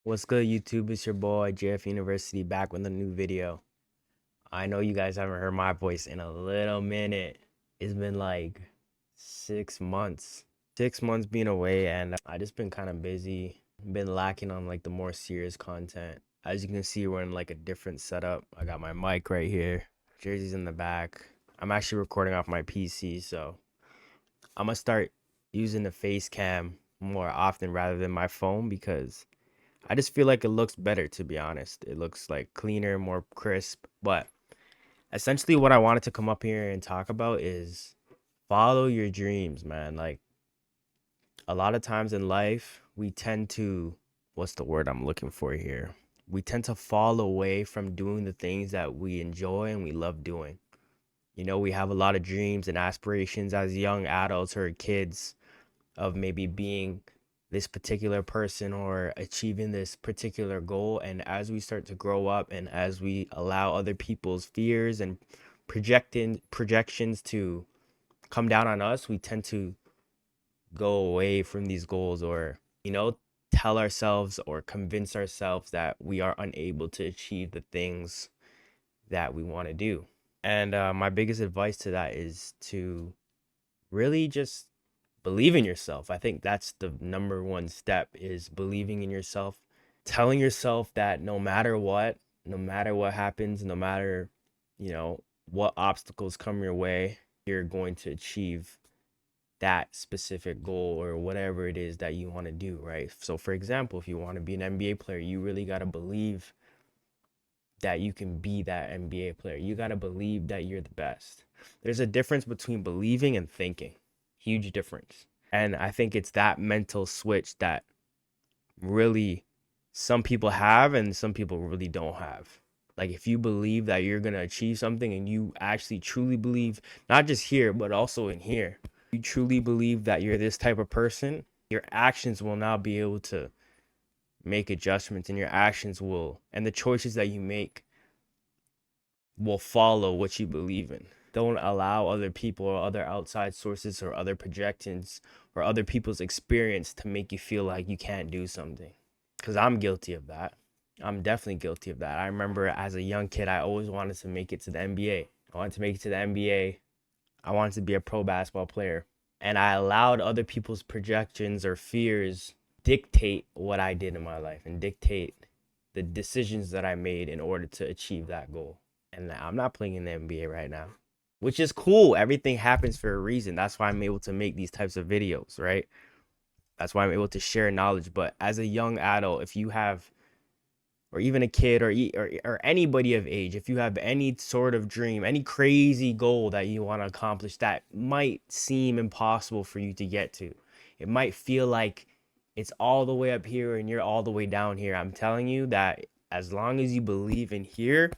What's good, YouTube? It's your boy, JF University, back with a new video. I know you guys haven't heard my voice in a little minute. It's been like 6 months. 6 months being away, and I just been kind of busy. Been lacking on like the more serious content. As you can see, we're in like a different setup. I got my mic right here. Jersey's in the back. I'm actually recording off my PC, so I'm gonna start using the face cam more often rather than my phone because I just feel like it looks better, to be honest. It looks like cleaner, more crisp. But essentially, what I wanted to come up here and talk about is follow your dreams, man. Like a lot of times in life, we tend to, what's the word I'm looking for here? We tend to fall away from doing the things that we enjoy and we love doing. We have a lot of dreams and aspirations as young adults or kids of maybe being this particular person or achieving this particular goal. And as we start to grow up and as we allow other people's fears and projections to come down on us, we tend to go away from these goals or, tell ourselves or convince ourselves that we are unable to achieve the things that we want to do. And my biggest advice to that is to really just believe in yourself. I think that's the number one step is believing in yourself, telling yourself that no matter what happens, no matter, what obstacles come your way, you're going to achieve that specific goal or whatever it is that you want to do, right? So for example, if you want to be an NBA player, you really got to believe that you can be that NBA player. You got to believe that you're the best. There's a difference between believing and thinking. Huge difference. And I think it's that mental switch that really some people have and some people really don't have. Like if you believe that you're going to achieve something and you actually truly believe, not just here, but also in here, you truly believe that you're this type of person, your actions will now be able to make adjustments and your actions will, and the choices that you make will follow what you believe in. Don't allow other people or other outside sources or other projections or other people's experience to make you feel like you can't do something. Because I'm guilty of that. I'm definitely guilty of that. I remember as a young kid, I always wanted to make it to the NBA. I wanted to make it to the NBA. I wanted to be a pro basketball player. And I allowed other people's projections or fears dictate what I did in my life and dictate the decisions that I made in order to achieve that goal. And I'm not playing in the NBA right now, which is cool. Everything happens for a reason. That's why I'm able to make these types of videos, right? That's why I'm able to share knowledge. But as a young adult, if you have, or even a kid or anybody of age, if you have any sort of dream, any crazy goal that you want to accomplish that might seem impossible for you to get to, it might feel like it's all the way up here and you're all the way down here. I'm telling you that as long as you believe in here,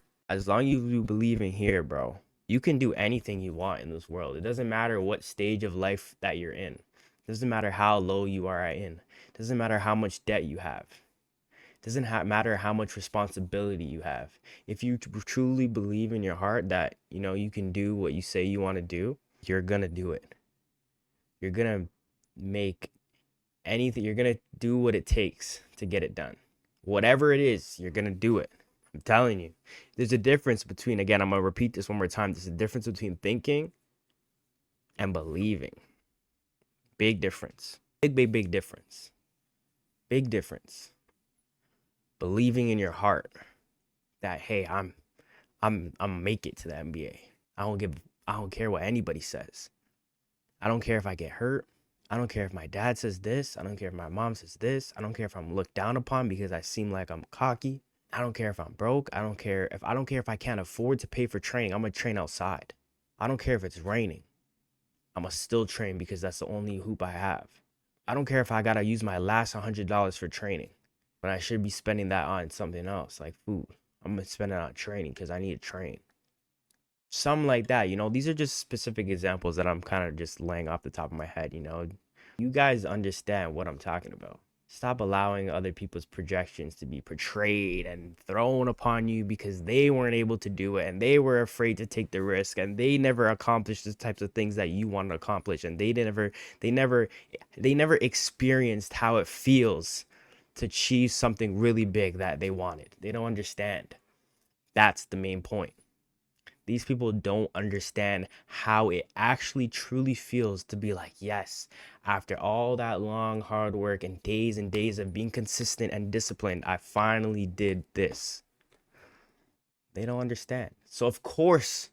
bro, you can do anything you want in this world. It doesn't matter what stage of life that you're in. It doesn't matter how low you are in. It doesn't matter how much debt you have. It doesn't matter how much responsibility you have. If you truly believe in your heart that, you can do what you say you want to do, you're going to do it. You're going to make anything. You're going to do what it takes to get it done. Whatever it is, you're going to do it. I'm telling you, there's a difference between, again, I'm going to repeat this one more time. There's a difference between thinking and believing. Big difference. Big difference. Big difference. Believing in your heart that, hey, I'm make it to the NBA. I don't care what anybody says. I don't care if I get hurt. I don't care if my dad says this. I don't care if my mom says this. I don't care if I'm looked down upon because I seem like I'm cocky. I don't care if I'm broke. I don't care if I can't afford to pay for training. I'm gonna train outside. I don't care if it's raining. I'm gonna still train because that's the only hoop I have. I don't care if I gotta use my last $100 for training, but I should be spending that on something else like food. I'm gonna spend it on training because I need to train. Something like that. These are just specific examples that I'm kind of just laying off the top of my head. You guys understand what I'm talking about. Stop allowing other people's projections to be portrayed and thrown upon you because they weren't able to do it and they were afraid to take the risk and they never accomplished the types of things that you want to accomplish and they never experienced how it feels to achieve something really big that they wanted. They don't understand. That's the main point. These people don't understand how it actually truly feels to be like, yes, after all that long hard work and days of being consistent and disciplined, I finally did this. They don't understand. So of course,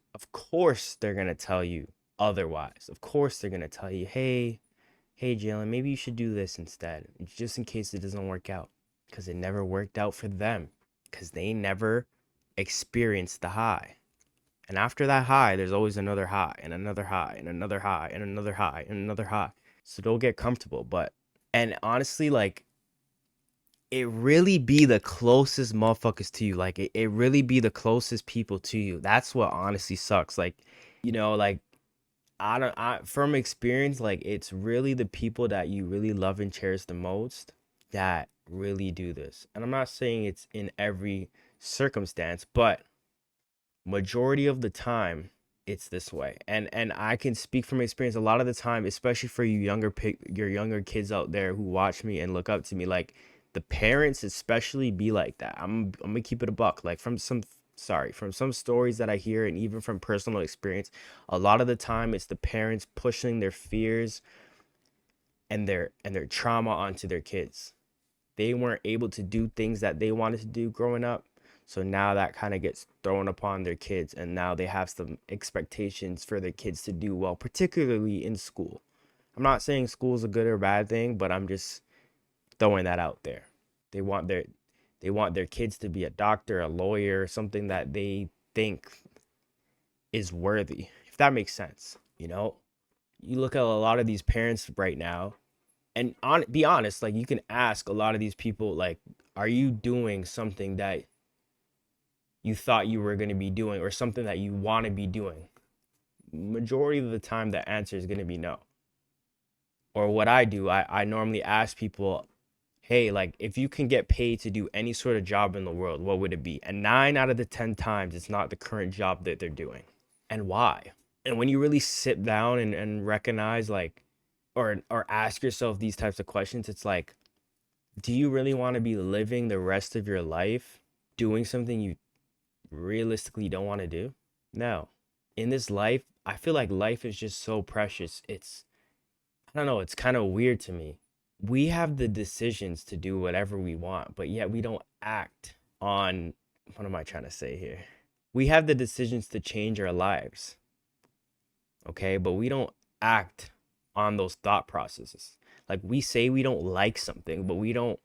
they're going to tell you otherwise. Of course, they're going to tell you, hey, Jalen, maybe you should do this instead, just in case it doesn't work out. Because it never worked out for them. Because they never experienced the high. And after that high, there's always another high and another high and another high and another high and another high. So don't get comfortable. And honestly, like, it really be the closest motherfuckers to you. Like, it really be the closest people to you. That's what honestly sucks. Like, like, from experience, like, it's really the people that you really love and cherish the most that really do this. And I'm not saying it's in every circumstance, but majority of the time it's this way. And I can speak from experience. A lot of the time, especially for you your younger kids out there who watch me and look up to me, like, the parents especially be like that. I'm gonna keep it a buck. Like, from some stories that I hear, and even from personal experience, a lot of the time it's the parents pushing their fears and their trauma onto their kids. They weren't able to do things that they wanted to do growing up. So now that kind of gets thrown upon their kids, and now they have some expectations for their kids to do well, particularly in school. I'm not saying school is a good or bad thing, but I'm just throwing that out there. They want their kids to be a doctor, a lawyer, something that they think is worthy, if that makes sense. You look at a lot of these parents right now, and be honest, like, you can ask a lot of these people, like, are you doing something that you thought you were going to be doing, or something that you want to be doing? Majority of the time, the answer is going to be no. Or what I do, I normally ask people, hey, like, if you can get paid to do any sort of job in the world, what would it be? And 9 out of the 10 times, it's not the current job that they're doing. And why? And when you really sit down and recognize, like, or ask yourself these types of questions, it's like, do you really want to be living the rest of your life doing something you realistically don't want to do? No. In this life, I feel like life is just so precious. I don't know, it's kind of weird to me. We have the decisions to do whatever we want, but yet we don't act on, what am I trying to say here? We have the decisions to change our lives, okay? But we don't act on those thought processes. Like, we say we don't like something, but we don't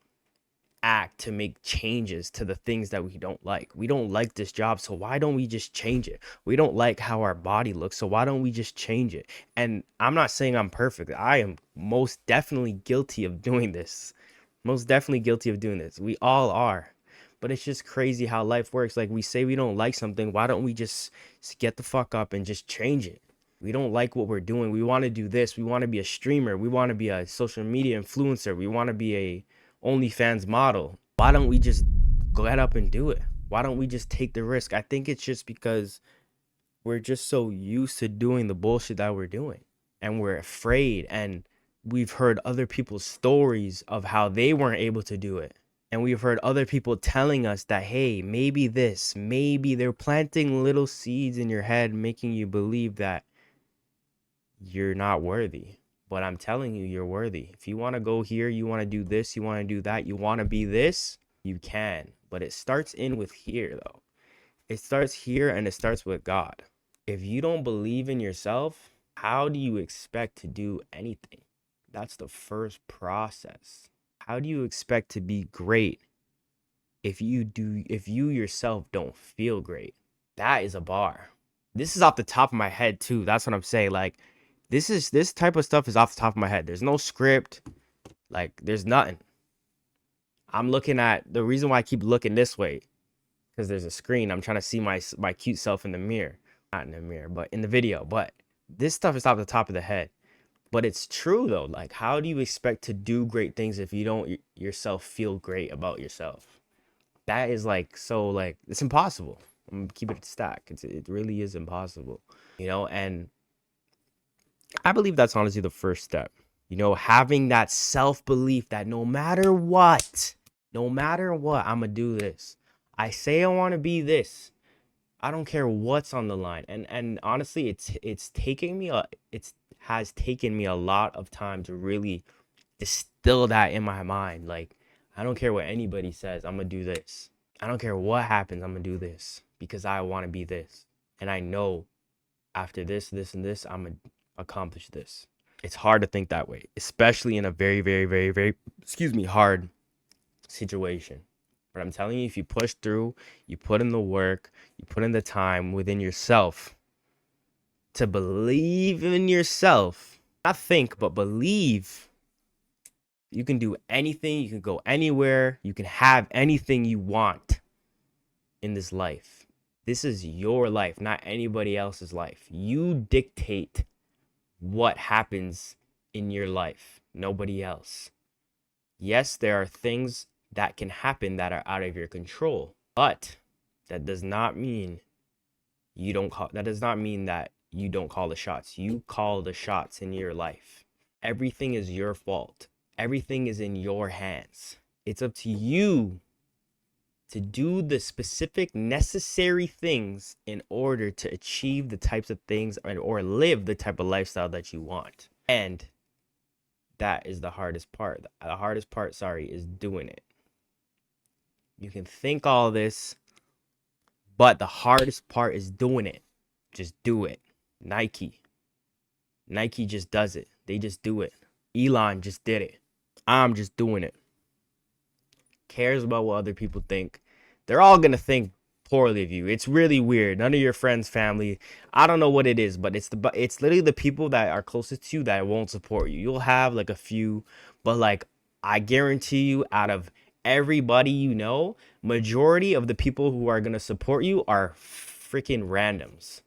act to make changes to the things that we don't like. We don't like this job, so why don't we just change it? We don't like how our body looks, so why don't we just change it? And I'm not saying I'm perfect. I am most definitely guilty of doing this. Most definitely guilty of doing this. We all are. But it's just crazy how life works. Like, we say we don't like something, why don't we just get the fuck up and just change it? We don't like what we're doing. We want to do this. We want to be a streamer. We want to be a social media influencer. We want to be a OnlyFans model. Why don't we just get up and do it? Why don't we just take the risk? I think it's just because we're just so used to doing the bullshit that we're doing, and we're afraid, and we've heard other people's stories of how they weren't able to do it. And we've heard other people telling us that, hey, maybe this, maybe they're planting little seeds in your head, making you believe that you're not worthy. But I'm telling you, you're worthy. If you want to go here, you want to do this, you want to do that, you want to be this, you can. But it starts in with here, though. It starts here, and it starts with God. If you don't believe in yourself, how do you expect to do anything? That's the first process. How do you expect to be great if you yourself don't feel great? That is a bar. This is off the top of my head too. That's what I'm saying. Like, this type of stuff is off the top of my head. There's no script. Like, there's nothing. I'm looking at, the reason why I keep looking this way, because there's a screen. I'm trying to see my cute self in the mirror. Not in the mirror, but in the video. But this stuff is off the top of the head. But it's true though. Like, how do you expect to do great things if you don't yourself feel great about yourself? That is like, so, like, it's impossible. I'm gonna keep it stack. It really is impossible. And I believe that's honestly the first step. Having that self-belief that no matter what, No matter what, I'm gonna do this. I say I want to be this. I don't care what's on the line. And honestly, it's taking me a it's has taken me a lot of time to really distill that in my mind. Like, I don't care what anybody says, I'm gonna do this. I don't care what happens, I'm gonna do this because I want to be this. And I know after this, and this, I'm gonna accomplish this. It's hard to think that way, especially in a very, very, very, very, excuse me, hard situation. But I'm telling you, if you push through, you put in the work, you put in the time within yourself to believe in yourself, not think, but believe, you can do anything, you can go anywhere, you can have anything you want in this life. This is your life, not anybody else's life. You dictate what happens in your life, nobody else. Yes, there are things that can happen that are out of your control, but that does not mean that does not mean that you don't call the shots. You call the shots in your life. Everything is your fault. Everything is in your hands. It's up to you to do the specific necessary things in order to achieve the types of things or live the type of lifestyle that you want. And that is the hardest part. The hardest part, is doing it. You can think all this, but the hardest part is doing it. Just do it. Nike just does it. They just do it. Elon just did it. I'm just doing it. Cares about what other people think. They're all gonna think poorly of you. It's really weird. None of your friends, family, I don't know what it is, but it's literally the people that are closest to you that won't support you. You'll have like a few, but like I guarantee you, out of everybody you know, majority of the people who are gonna support you are freaking randoms.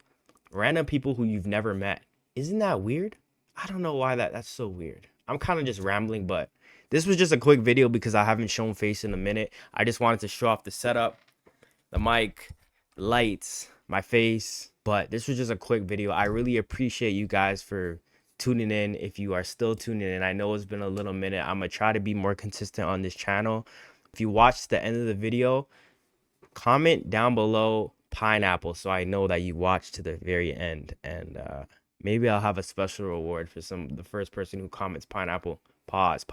Random people who you've never met. Isn't that weird? I don't know why that's so weird. I'm kind of just rambling, but this was just a quick video because I haven't shown face in a minute. I just wanted to show off the setup, the mic, the lights, my face. But this was just a quick video. I really appreciate you guys for tuning in. If you are still tuning in, I know it's been a little minute. I'm going to try to be more consistent on this channel. If you watched the end of the video, comment down below pineapple so I know that you watched to the very end. And maybe I'll have a special reward for the first person who comments pineapple. Pause.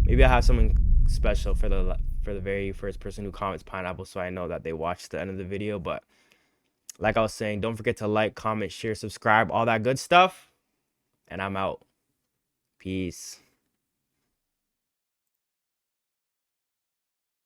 Maybe I'll have something special for the very first person who comments pineapple so I know that they watched the end of the video. But like I was saying, don't forget to like, comment, share, subscribe, all that good stuff. And I'm out. Peace.